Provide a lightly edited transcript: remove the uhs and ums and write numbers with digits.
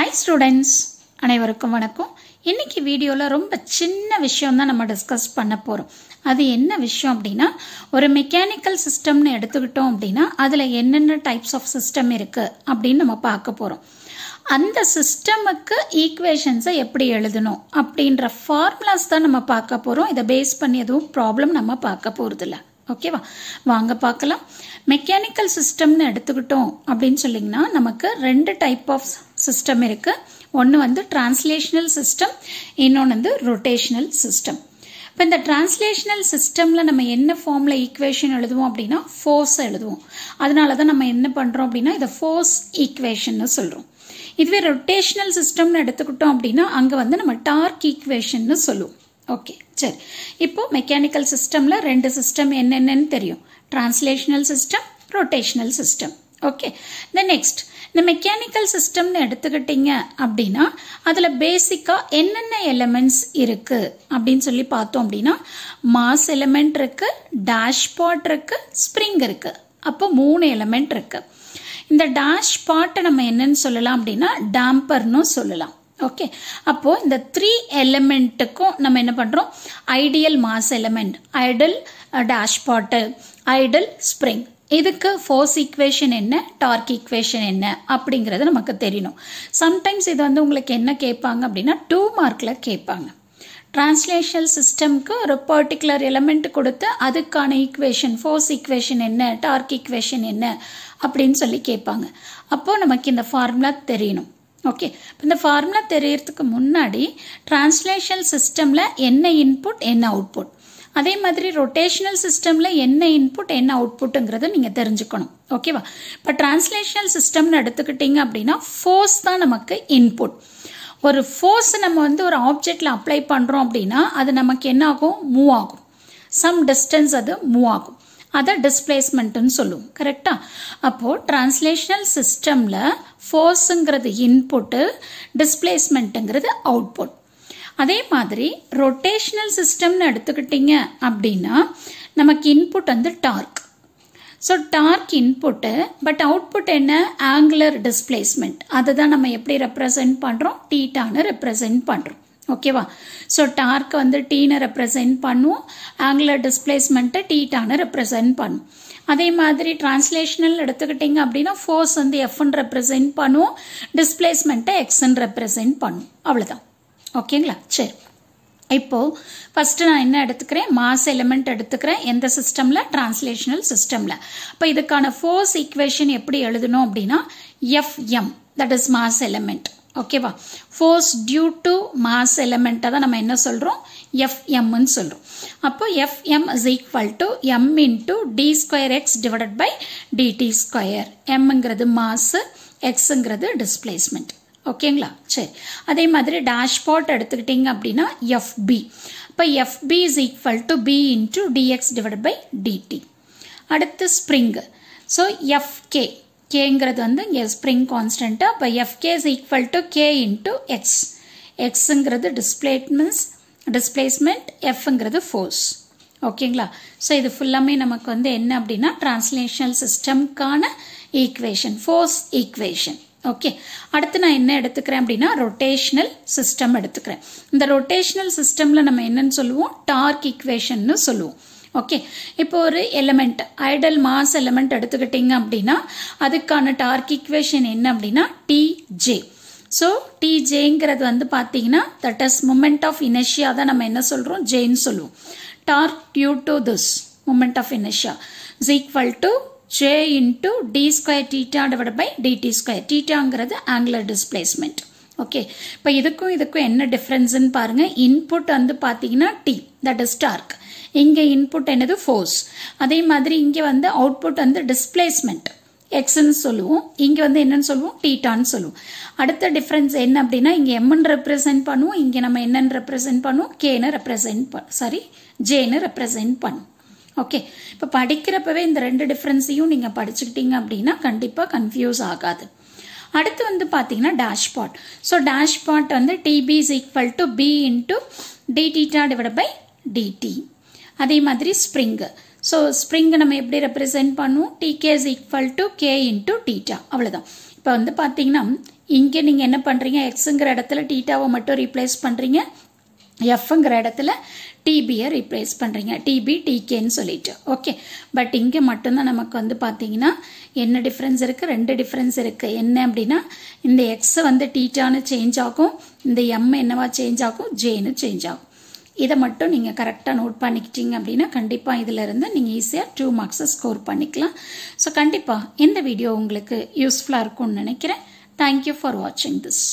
Hi students, அனைவருக்கும் வணக்கம். இன்னைக்கு வீடியோல ரொம்ப சின்ன விஷயம் தான் நம்ம டிஸ்கஸ் பண்ண போறோம். அது என்ன விஷயம் அப்படினா ஒரு மெக்கானிக்கல் சிஸ்டம்னு எடுத்துக்கிட்டோம் அப்படினா அதுல என்னென்ன டைப்ஸ் ஆஃப் சிஸ்டம் இருக்கு அப்படினு நம்ம பார்க்க போறோம். அந்த சிஸ்டமுக்கு ஈக்குவேஷன்ஸை எப்படி எழுதணும் அப்படின்ற ஃபார்முலாஸ் தான் நம்ம பார்க்க போறோம். இதை பேஸ் பண்ணி எதுவும் ப்ராப்ளம் நம்ம பார்க்க போறது இல்ல. ஓகேவா, வாங்க பார்க்கலாம். மெக்கானிக்கல் சிஸ்டம்னு எடுத்துக்கிட்டோம் அப்படின்னு சொல்லிங்கன்னா நமக்கு ரெண்டு டைப் ஆஃப் சிஸ்டம் இருக்கு. ஒன்று வந்து டிரான்ஸ்லேஷனல் சிஸ்டம், இன்னொன்று வந்து ரொட்டேஷனல் சிஸ்டம். இப்போ இந்த டிரான்ஸ்லேஷனல் சிஸ்டம்ல நம்ம என்ன ஃபார்ம்ல ஈக்குவேஷன் எழுதுவோம் அப்படின்னா ஃபோர்ஸ் எழுதுவோம். அதனால தான் நம்ம என்ன பண்றோம் அப்படின்னா இதை ஃபோர்ஸ் ஈக்குவேஷன் சொல்றோம். இதுவே ரொட்டேஷனல் சிஸ்டம்னு எடுத்துக்கிட்டோம் அப்படின்னா அங்க வந்து நம்ம டார்க் ஈக்குவேஷன் சொல்லுவோம். ஓகே, சரி. இப்போ மெக்கானிக்கல் சிஸ்டம்ல ரெண்டு சிஸ்டம் என்னென்னு தெரியும். Translational system, rotational system. Okay, then next இந்த மெக்கானிக்கல் சிஸ்டம்னு எடுத்துக்கிட்டீங்க அப்படின்னா அதுல பேசிக்கா என்னென்ன எலிமெண்ட்ஸ் இருக்கு அப்படின்னு சொல்லி பார்த்தோம் அப்படின்னா மாஸ் எலிமெண்ட் இருக்கு, டேஷ்பாட் இருக்கு, ஸ்ப்ரிங் இருக்கு. அப்போ 3 எலிமெண்ட் இருக்கு. இந்த டேஷ்பாட்டை நம்ம என்னன்னு சொல்லலாம் அப்படின்னா டேம்பர்னு சொல்லலாம். ஓகே, அப்போ இந்த 3 எலிமெண்ட்டுக்கும் நம்ம என்ன பண்றோம், ideal mass element, ideal dashpot, ideal spring, இதுக்கு ஃபோர்ஸ் ஈக்குவேஷன் என்ன, டார்க் ஈக்குவேஷன் என்ன அப்படிங்கறது நமக்கு தெரியணும். சம்டைம்ஸ் இது வந்து உங்களுக்கு என்ன கேட்பாங்க அப்படின்னா 2 மார்க்ல கேட்பாங்க. டிரான்ஸ்லேஷனல் சிஸ்டம்க்கு ஒரு பர்டிகுலர் எலிமெண்ட் கொடுத்து அதுக்கான ஈக்குவேஷன், ஃபோர்ஸ் ஈக்குவேஷன் என்ன, டார்க் ஈக்குவேஷன் என்ன அப்படின்னு சொல்லி கேட்பாங்க. அப்போ நமக்கு இந்த ஃபார்முலா தெரியணும். ஓகே, இந்த ஃபார்முலா தெரியறதுக்கு முன்னாடி டிரான்ஸ்லேஷனல் சிஸ்டம்ல என்ன இன்புட் என்ன அவுட்புட், அதே மாதிரி ரொட்டேஷனல் சிஸ்டம்ல என்ன இன்புட் என்ன அவுட்புட்ங்கிறத நீங்க தெரிஞ்சுக்கணும். ஓகேவா, இப்போ டிரான்ஸ்லேஷனல் சிஸ்டம்னு எடுத்துக்கிட்டீங்க அப்படின்னா ஃபோர்ஸ் தான் நமக்கு இன்புட். ஒரு ஃபோர்ஸ் நம்ம வந்து ஒரு ஆப்ஜெக்ட்ல அப்ளை பண்றோம் அப்படின்னா அது நமக்கு என்ன ஆகும், மூவ் ஆகும். சம் டிஸ்டன்ஸ் அது மூவ் ஆகும். அதை டிஸ்பிளேஸ்மெண்ட்னு சொல்லுவோம். கரெக்டா? அப்போ டிரான்ஸ்லேஷனல் சிஸ்டம்ல ஃபோர்ஸ்ங்கிறது இன்புட், டிஸ்பிளேஸ்மெண்ட்ங்கிறது அவுட்புட். அதே மாதிரி ரொட்டேஷனல் சிஸ்டம்னு எடுத்துக்கிட்டீங்க அப்படின்னா நமக்கு இன்புட் வந்து torque. So torque input, but output என்ன, ஆங்குலர் டிஸ்பிளேஸ்மெண்ட். அதை தான் நம்ம எப்படி ரெப்ரசென்ட் பண்றோம், டீட்டான்னு ரெப்ரசென்ட் பண்றோம். ஓகேவா, ஸோ டார்க் வந்து டீனை ரெப்ரசென்ட் பண்ணுவோம், ஆங்குலர் டிஸ்பிளேஸ்மெண்ட்டை டீட்டான்னு ரெப்ரசென்ட் பண்ணுவோம். அதே மாதிரி டிரான்ஸ்லேஷனல் எடுத்துக்கிட்டீங்க அப்படின்னா ஃபோர்ஸ் வந்து எஃப்ன்னு ரெப்ரசென்ட் பண்ணுவோம், டிஸ்பிளேஸ்மெண்ட்டை எக்ஸ்ன்னு ரெப்ரசென்ட் பண்ணுவோம். அவ்வளோதான். ஓகேங்களா, சரி. இப்போ ஃபர்ஸ்ட் நான் என்ன எடுத்துக்கிறேன், மாஸ் எலிமெண்ட் எடுத்துக்கிறேன். எந்த சிஸ்டம்ல, டிரான்ஸ்லேஷனல் சிஸ்டம்ல. இப்போ இதுக்கான ஃபோர்ஸ் ஈக்குவேஷன் எப்படி எழுதணும் அப்படின்னா Fm, that is mass element. ஓகேவா, force due to mass element தான் நம்ம என்ன சொல்றோம், Fm சொல்றோம். அப்போ Fm is equal to m into d square x divided by dt square. mங்கிறது மாஸ், xங்கிறது டிஸ்பிளேஸ்மெண்ட். ஓகேங்களா, சரி. அதே மாதிரி டேஷ்பாட் எடுத்துக்கிட்டீங்க அப்படின்னா Fb. இப்போ Fb is equal to b into dx divided by dt. அடுத்து ஸ்ப்ரிங். ஸோ Fk, Kங்கிறது வந்து இங்கே ஸ்ப்ரிங் கான்ஸ்டன்ட். அப்போ Fk is equal to k into x. xங்கிறது டிஸ்பிளேஸ்மெண்ட், Fங்கிறது ஃபோர்ஸ். ஓகேங்களா, ஸோ இது ஃபுல்லாமே நமக்கு வந்து என்ன அப்படின்னா டிரான்ஸ்லேஷனல் சிஸ்டம்கான ஈக்குவேஷன், ஃபோர்ஸ் ஈக்குவேஷன். ஓகே, அடுத்து நான் என்ன எடுத்துக்கிறேன் அப்படின்னா ரொட்டேஷனல் சிஸ்டம் எடுத்துக்கிறேன். இந்த ரொட்டேஷனல் சிஸ்டம்ல நம்ம என்னன்னு சொல்லுவோம், டார்க் ஈக்குவேஷன் சொல்லுவோம். ஓகே, இப்போ ஒரு எலிமெண்ட், ஐடியல் மாஸ் எலிமெண்ட் எடுத்துக்கிட்டீங்க அப்படின்னா அதுக்கான டார்க் ஈக்குவேஷன் என்ன அப்படின்னா Tj. ஸோ Tjங்கிறது வந்து பார்த்தீங்கன்னா that is moment of inertia தான் நம்ம என்ன சொல்றோம், ஜேன்னு சொல்லுவோம். Torque due to this moment of inertia is equal to J into d square theta divided by dt square. thetaங்கிறது angular displacement. ஓகே, இப்போ இதுக்கும் என்ன டிஃபரன்ஸ்னு பாருங்க. இன்புட் வந்து பார்த்தீங்கன்னா T, that is torque. இங்க இன்புட் என்னது, ஃபோர்ஸ். அதே மாதிரி இங்க வந்து அவுட்புட் வந்து டிஸ்பிளேஸ்மெண்ட், எக்ஸ்ன்னு சொல்லுவோம். இங்க வந்து என்னன்னு சொல்லுவோம், டீட்டான்னு சொல்லுவோம். அடுத்த டிஃபரன்ஸ் என்ன அப்படின்னா இங்க எம்ன்னு ரெப்ரசென்ட் பண்ணுவோம், இங்க நம்ம என்னன்னு ரெப்ரசென்ட் பண்ணுவோம், கேன்னு ஜேன்னு ரெப்ரசென்ட் பண்ணுவோம். ஓகே, இப்போ படிக்கிறப்பவே இந்த ரெண்டு டிஃபரன்ஸையும் நீங்க படிச்சுக்கிட்டீங்க அப்படின்னா கண்டிப்பா கன்ஃபியூஸ் ஆகாது. அடுத்து வந்து பாத்தீங்கன்னா டேஷ்பாட். ஸோ டேஷ்பாட் வந்து TB is equal to b into d theta divided by dt. அதே மாதிரி ஸ்ப்ரிங். ஸோ ஸ்ப்ரிங் நம்ம எப்படி ரெப்ரசென்ட் பண்ணுவோம், Tk is equal to k into theta. அவ்வளவுதான். இப்போ வந்து பாத்தீங்கன்னா இங்கே நீங்கள் என்ன பண்ணுறீங்க, எக்ஸுங்கிற இடத்துல டீட்டாவை மட்டும் ரீப்ளேஸ் பண்ணுறீங்க, எஃப்ங்கிற இடத்துல டிபியை ரீப்ளேஸ் பண்ணுறீங்க, டிபி டிகேன்னு சொல்லிட்டு. ஓகே, பட் இங்கே மட்டும்தான் நமக்கு வந்து பார்த்தீங்கன்னா என்ன டிஃப்ரென்ஸ் இருக்குது, 2 டிஃப்ரென்ஸ் இருக்குது. என்ன அப்படின்னா இந்த எக்ஸ் வந்து டீட்டான்னு சேஞ்ச் ஆகும், இந்த எம் என்னவா சேஞ்ச் ஆகும், ஜேன்னு சேஞ்ச் ஆகும். இதை மட்டும் நீங்கள் கரெக்டாக நோட் பண்ணிக்கிட்டீங்க அப்படின்னா கண்டிப்பாக இதில் இருந்து நீங்கள் ஈஸியாக 2 மார்க்ஸை ஸ்கோர் பண்ணிக்கலாம். ஸோ கண்டிப்பாக இந்த வீடியோ உங்களுக்கு யூஸ்ஃபுல்லாக இருக்கும்னு நினைக்கிறேன். தேங்க்யூ ஃபார் வாட்சிங் திஸ்.